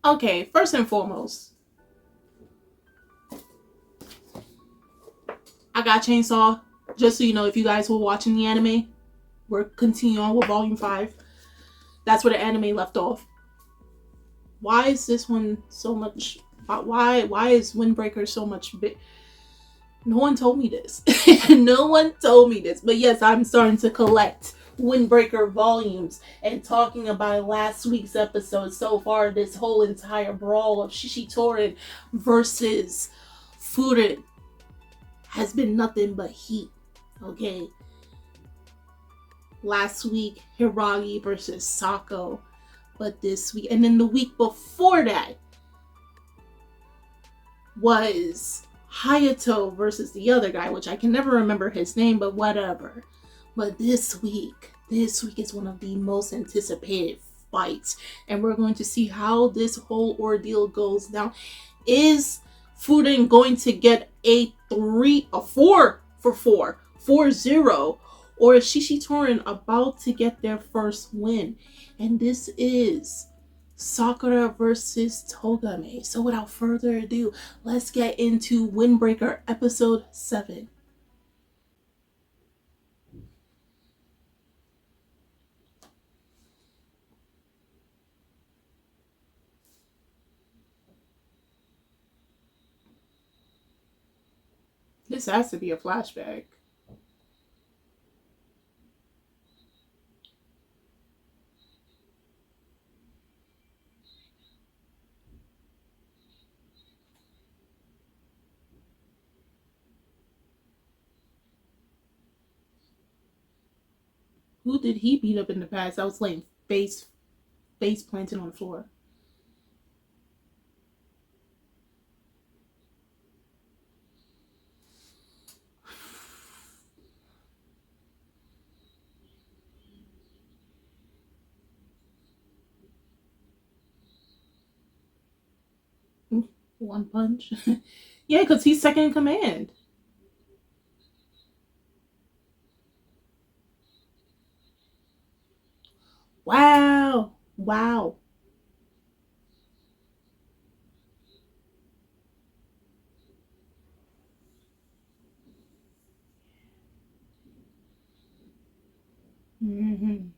Okay, first and foremost, I got Chainsaw. Just so you know, if you guys were watching the anime, we're continuing on with Volume 5. That's where the anime left off. Why is this one so much? Why is Windbreaker so much big? No one told me this. No one told me this. But yes, I'm starting to collect Windbreaker volumes and talking about last week's episode so far. This whole entire brawl of Shishitoren versus Furin has been nothing but heat. Okay. Last week, Hiragi versus Sako. But this week, and then the week before that, was Hayato versus the other guy, which I can never remember his name, but whatever. But this week is one of the most anticipated fights, and we're going to see how this whole ordeal goes down. Is Fuden going to get a 4-0, or is Shishitoren about to get their first win? And this is Sakura versus Togame. So without further ado, let's get into Windbreaker episode 7. This has to be a flashback. Who did he beat up in the past? I was laying face planted on the floor. One punch. Yeah, because he's second in command. Wow. Wow. Mm-hmm.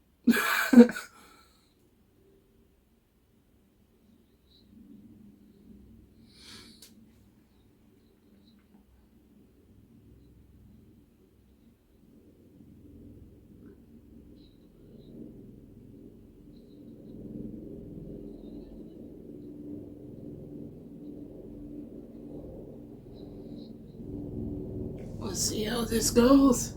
Let's see how this goes.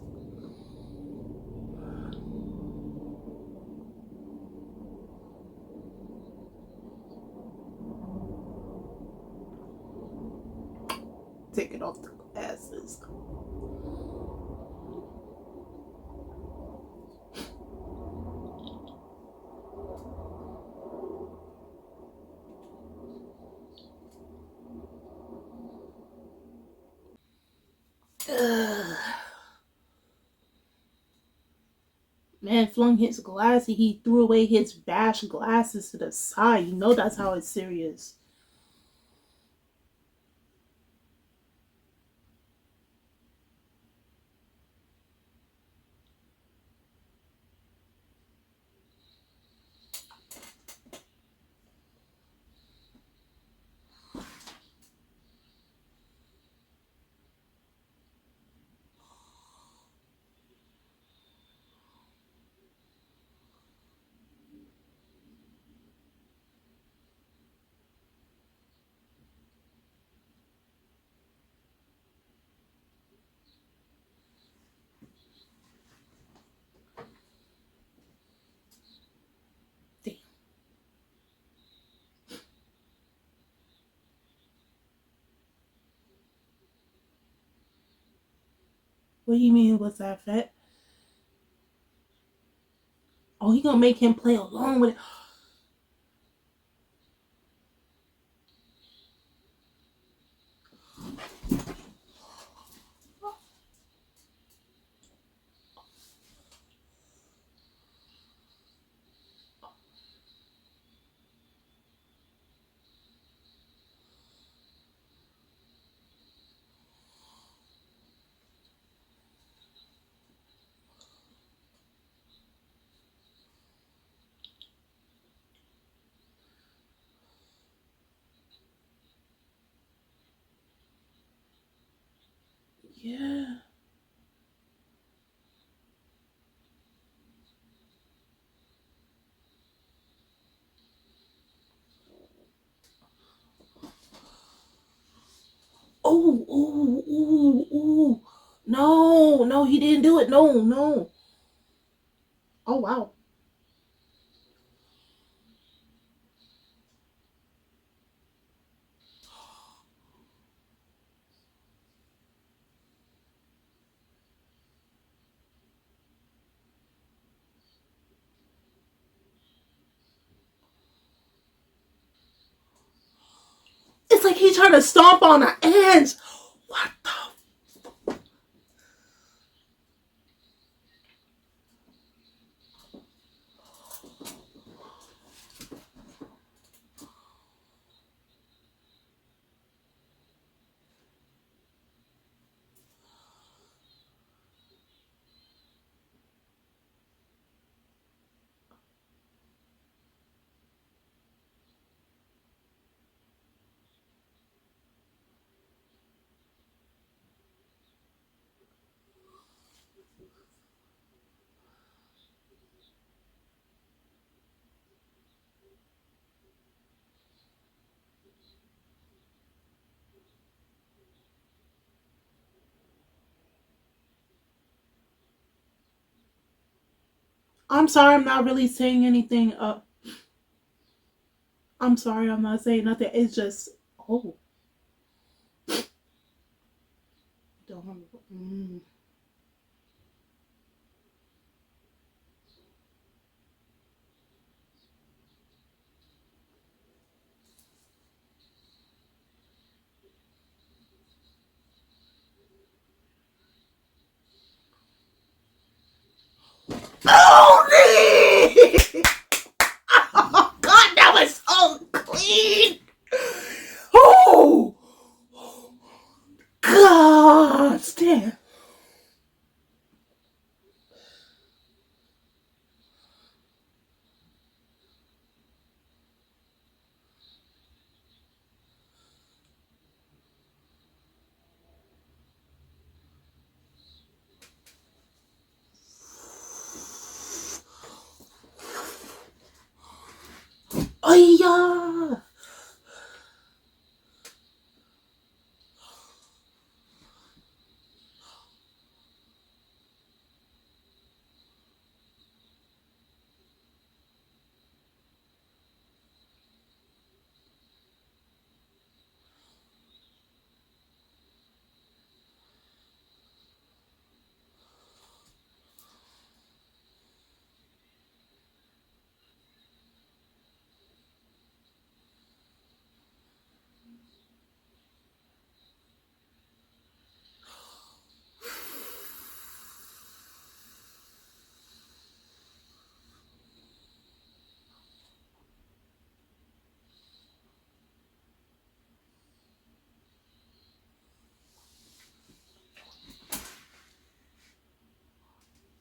Take it off the glasses. Ugh. Man flung his glass. He threw away his bashed glasses to the side. You know that's how it's serious. Damn. What do you mean? What's that fat? Oh, he gonna make him play along with it. Yeah. Oh, oh, oh, oh. No, no, he didn't do it. No, no. Oh, wow. It's like he's trying to stomp on her ants. What the? I'm sorry, I'm not really saying anything. I'm sorry, I'm not saying nothing. It's just, oh, don't. Oh, oh God, that was so clean. Oh, God, damn. Oh, yeah.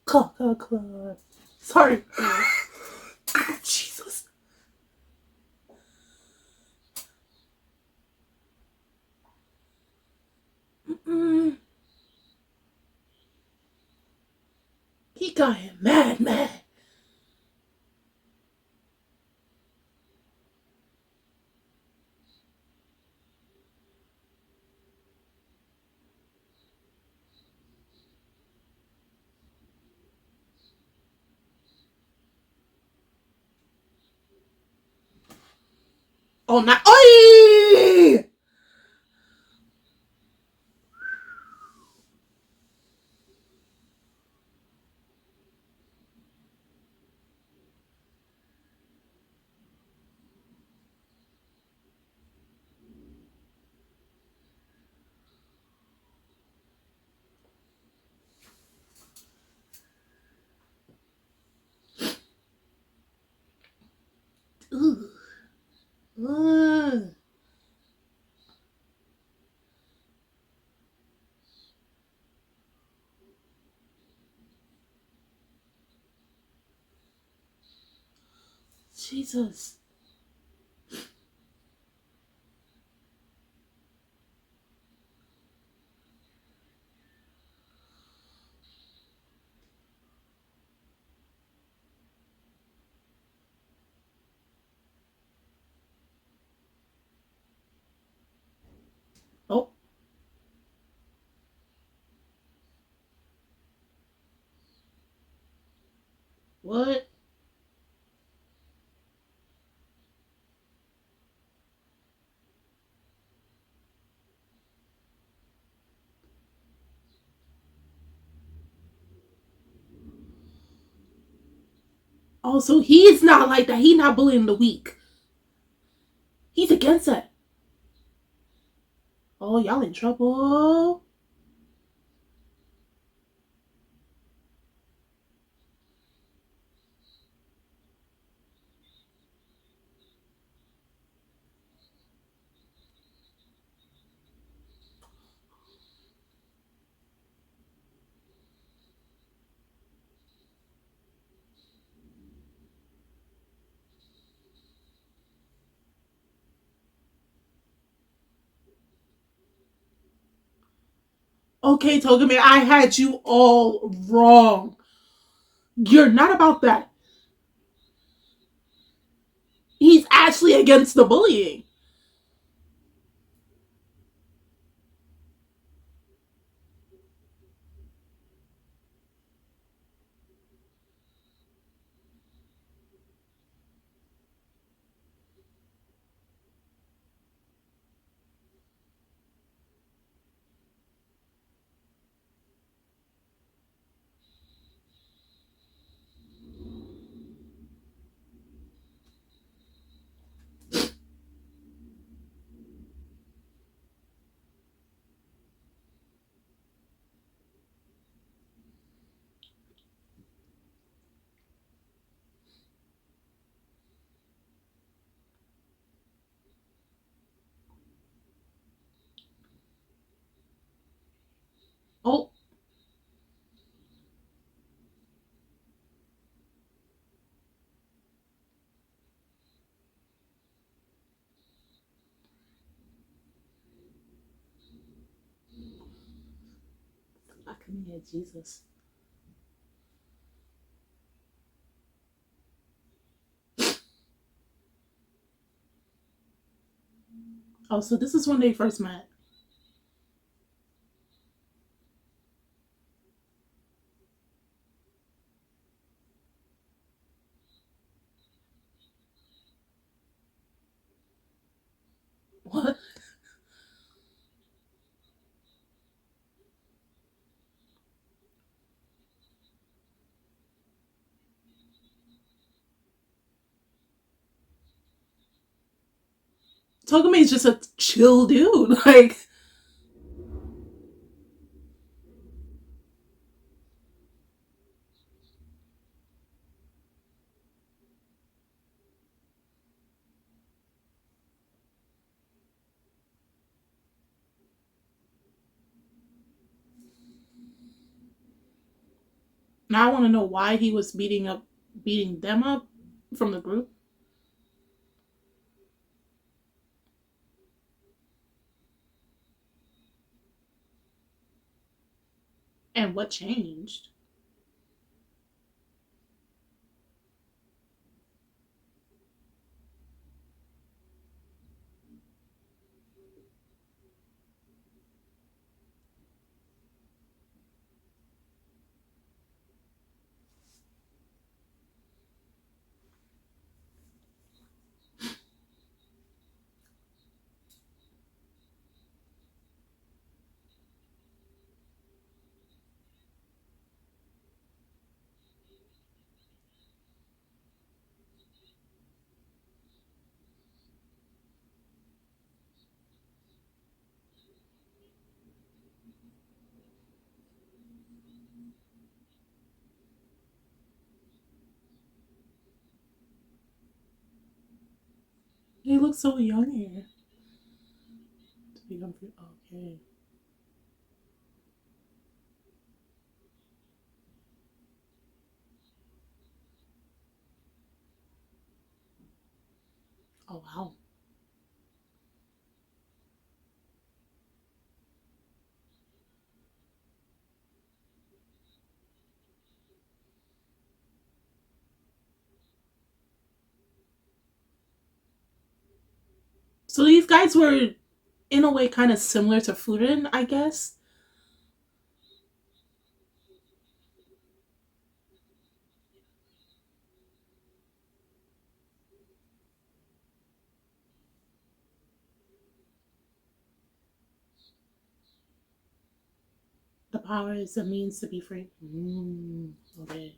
Club. Sorry. Ah, Jesus. Mm-mm. He got him mad, mad. Oh, not. Oi! Ooh. Ooh. Jesus. What? Oh, so he's not like that. He's not bullying the weak. He's against that. Oh, y'all in trouble. Okay, Togame, I had you all wrong. You're not about that. He's actually against the bullying. Oh, I can hear Jesus. Oh, so this is when they first met. What? Togame is just a chill dude. Like, now I want to know why he was beating them up from the group, and what changed. He looks so young here. Okay. Oh wow. So these guys were in a way kind of similar to Furin, I guess. power is a means to be free. Okay.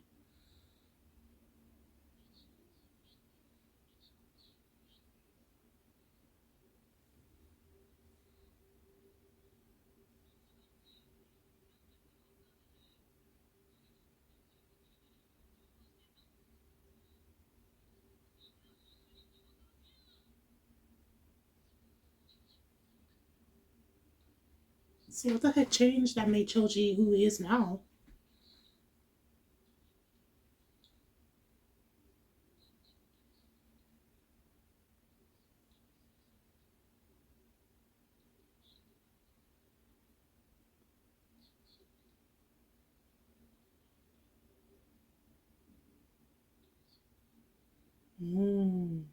See what the heck changed that made Choji who he is now. Mm.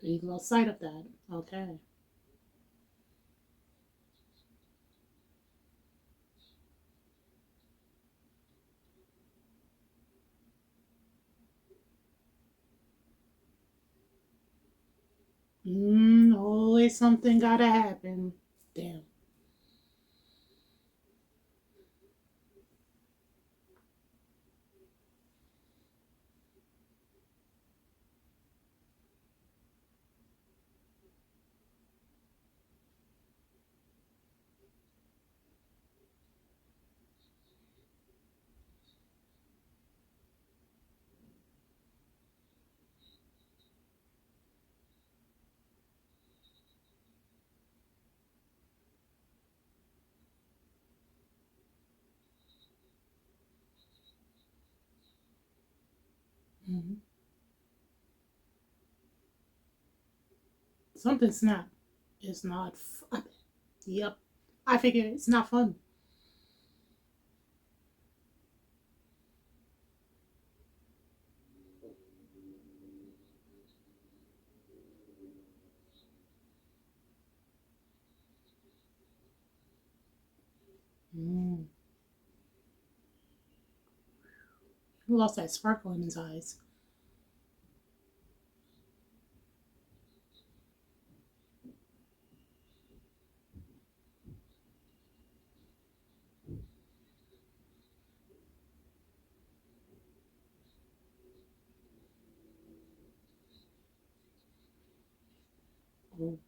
You lost sight of that. Okay. Always something gotta happen. Damn. hmm Something snap. It's not fun. Yep. I figure it's not fun. Mm. He lost that sparkle in his eyes. Oh.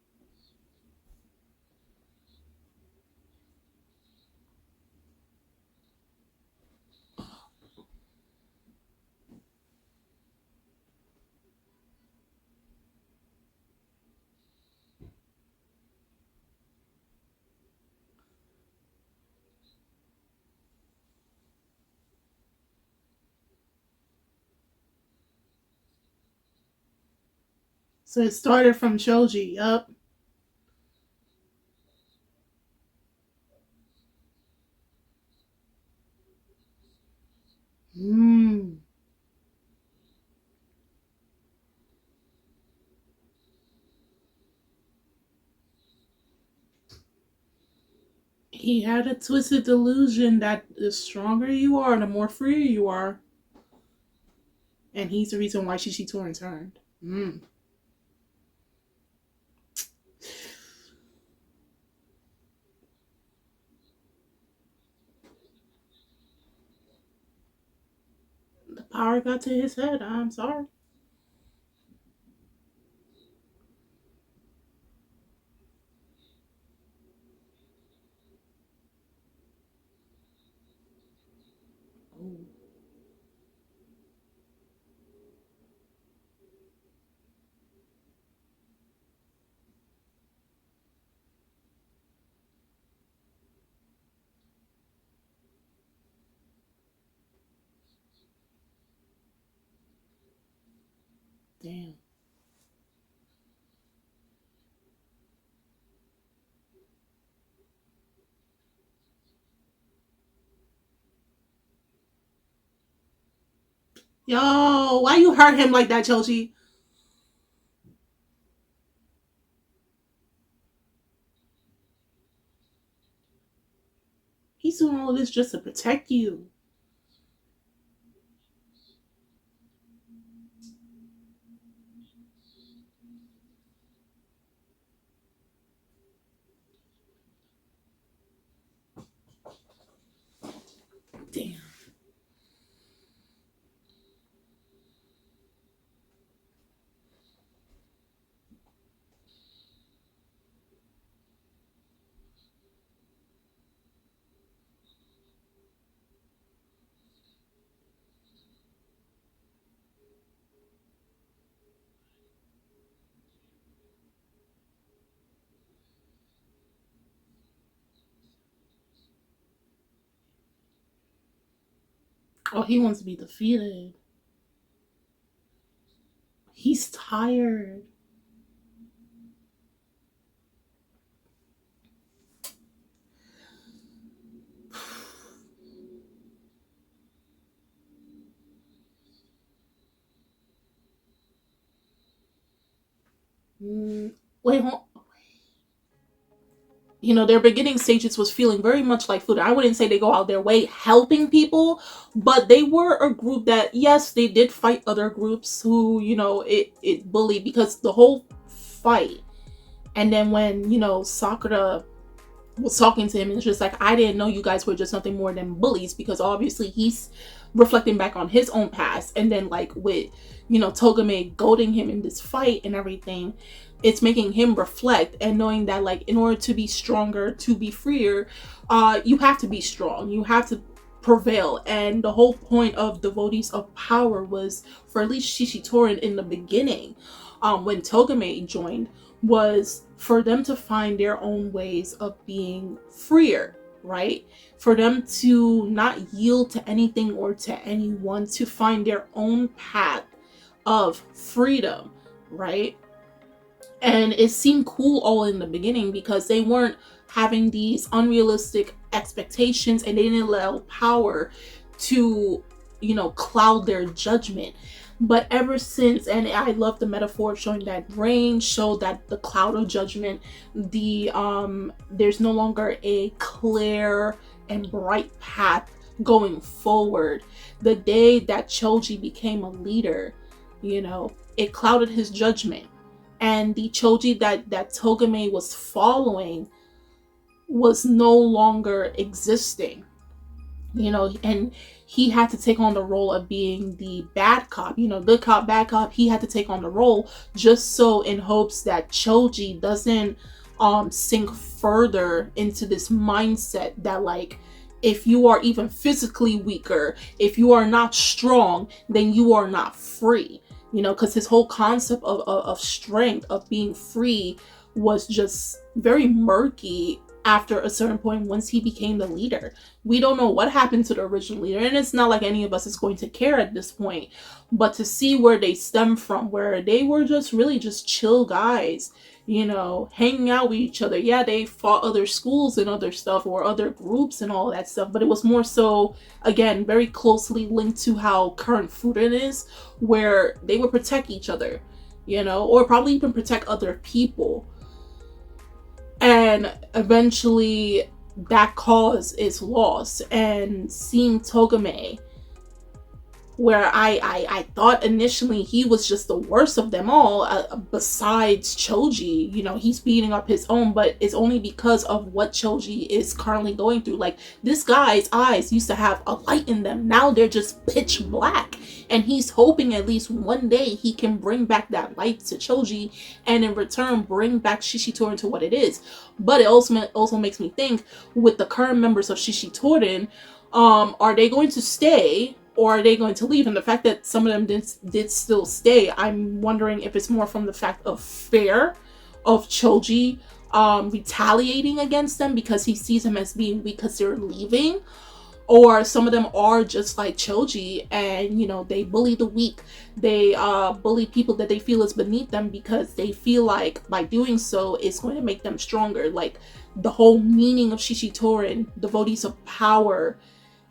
So it started from Choji. Yup. Mm. He had a twisted delusion that the stronger you are, the more free you are. And he's the reason why Shishitoren turned. Mm. The power got to his head. I'm sorry. Oh, damn. Yo, why you hurt him like that, Choji? He's doing all this just to protect you. Oh, he wants to be defeated. He's tired. Mm, wait, hold. Their beginning stages was feeling very much like food. I wouldn't say they go out their way helping people, but they were a group that, yes, they did fight other groups who, it bullied, because the whole fight. And then when, Sakura was talking to him, and it's just like, I didn't know you guys were just nothing more than bullies, because obviously he's reflecting back on his own past. And then, like, with, Togame goading him in this fight and everything, it's making him reflect and knowing that, like, in order to be stronger, to be freer, you have to be strong, you have to prevail. And the whole point of devotees of power was, for at least Shishitoren in the beginning, when Togame joined, was for them to find their own ways of being freer, right? For them to not yield to anything or to anyone, to find their own path of freedom, right? And it seemed cool all in the beginning because they weren't having these unrealistic expectations, and they didn't allow power to, cloud their judgment. But ever since, and I love the metaphor showing that rain showed that the cloud of judgment, there's no longer a clear and bright path going forward. The day that Choji became a leader, it clouded his judgment. And the Choji that Togame was following was no longer existing. And he had to take on the role of being the bad cop, good cop, bad cop. He had to take on the role just so, in hopes that Choji doesn't sink further into this mindset that, like, if you are even physically weaker, if you are not strong, then you are not free. Because his whole concept of strength, of being free, was just very murky after a certain point once he became the leader. We don't know what happened to the original leader, and it's not like any of us is going to care at this point. But to see where they stem from, where they were just really just chill guys, hanging out with each other. Yeah, they fought other schools and other stuff, or other groups and all that stuff, but it was more so, again, very closely linked to how current Furen is, where they would protect each other, or probably even protect other people. And eventually that cause is lost. And seeing Togame, where I thought initially he was just the worst of them all, besides Choji, he's beating up his own, but it's only because of what Choji is currently going through. Like, this guy's eyes used to have a light in them, now they're just pitch black, and he's hoping at least one day he can bring back that light to Choji, and in return bring back Shishitoren to what it is. But it also makes me think, with the current members of Shishitoren, are they going to stay, or are they going to leave? And the fact that some of them did still stay, I'm wondering if it's more from the fact of fear of Choji retaliating against them because he sees them as being weak because they're leaving, or some of them are just like Choji and they bully the weak. They bully people that they feel is beneath them because they feel like by doing so it's going to make them stronger. Like, the whole meaning of Shishitoren, devotees of power,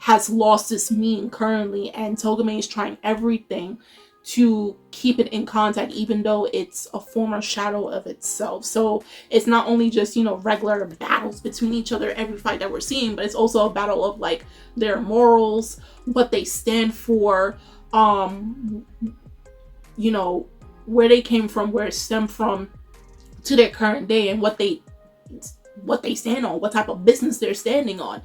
has lost its meaning currently, and Togame is trying everything to keep it in contact, even though it's a former shadow of itself. So it's not only just, regular battles between each other every fight that we're seeing, but it's also a battle of, like, their morals, what they stand for, where they came from, where it stemmed from, to their current day, and what they stand on, what type of business they're standing on.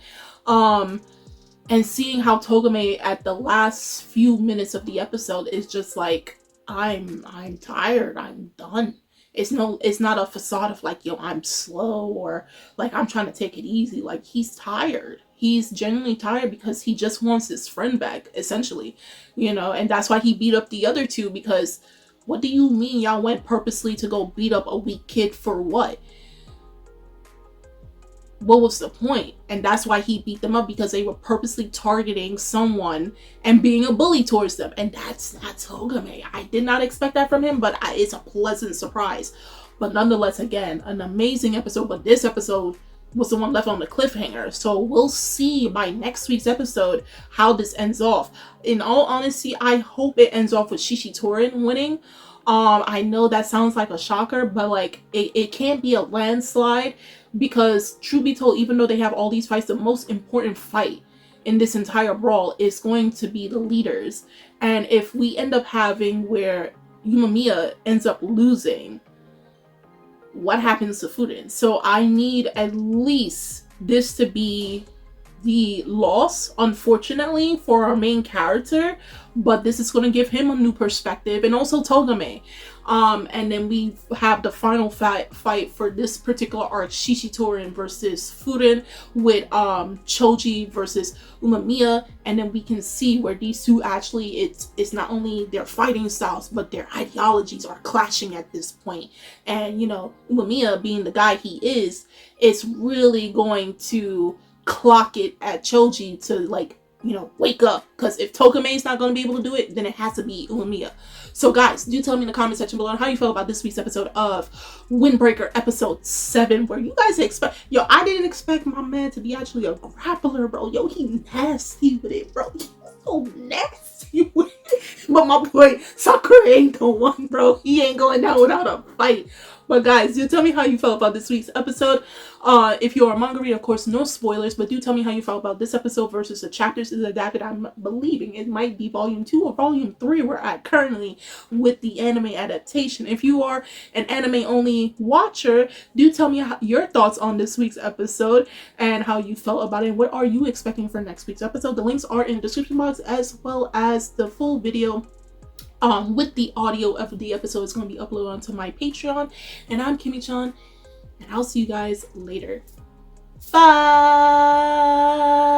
And seeing how Togame at the last few minutes of the episode is just like, I'm tired, I'm done. It's not a facade of like, I'm slow, or like I'm trying to take it easy. Like, he's tired. He's genuinely tired because he just wants his friend back, essentially. And that's why he beat up the other two, because what do you mean y'all went purposely to go beat up a weak kid for what? what was the point? And that's why he beat them up, because they were purposely targeting someone and being a bully towards them. And that's not Togame. I did not expect that from him, but it's a pleasant surprise. But nonetheless, again, an amazing episode. But this episode was the one left on the cliffhanger. So we'll see by next week's episode how this ends off. In all honesty, I hope it ends off with Shishitoren winning. I know that sounds like a shocker, but like it can't be a landslide, because truth be told, even though they have all these fights, the most important fight in this entire brawl is going to be the leaders. And if we end up having where Umamiya ends up losing, what happens to Fuden? So I need at least this to be the loss, unfortunately, for our main character, but this is going to give him a new perspective, and also Togame. And then we have the final fight for this particular arc, Shishitoren versus Fuden, with Choji versus Umamiya, and then we can see where these two actually, it's not only their fighting styles, but their ideologies are clashing at this point. And you know, Umamiya, being the guy he is really going to clock it at Choji to, like, you know, wake up, because if Togame is not going to be able to do it, then it has to be Umamiya. So guys, do tell me in the comment section below how you felt about this week's episode of Windbreaker episode 7, where you guys expect, yo, I didn't expect my man to be actually a grappler, bro. Yo, he nasty with it, bro. He so nasty with it. But my boy Sakura ain't the one, bro. He ain't going down without a fight. But guys, do tell me how you felt about this week's episode. If you're a manga reader, of course, no spoilers, but do tell me how you felt about this episode versus the chapters is adapted. I'm believing it might be volume 2 or volume 3 we're at currently with the anime adaptation. If you are an anime only watcher, do tell me your thoughts on this week's episode and how you felt about it. What are you expecting for next week's episode? The links are in the description box, as well as the full video with the audio of the episode is going to be uploaded onto my Patreon. And I'm Kimmy-chan, and I'll see you guys later. Bye!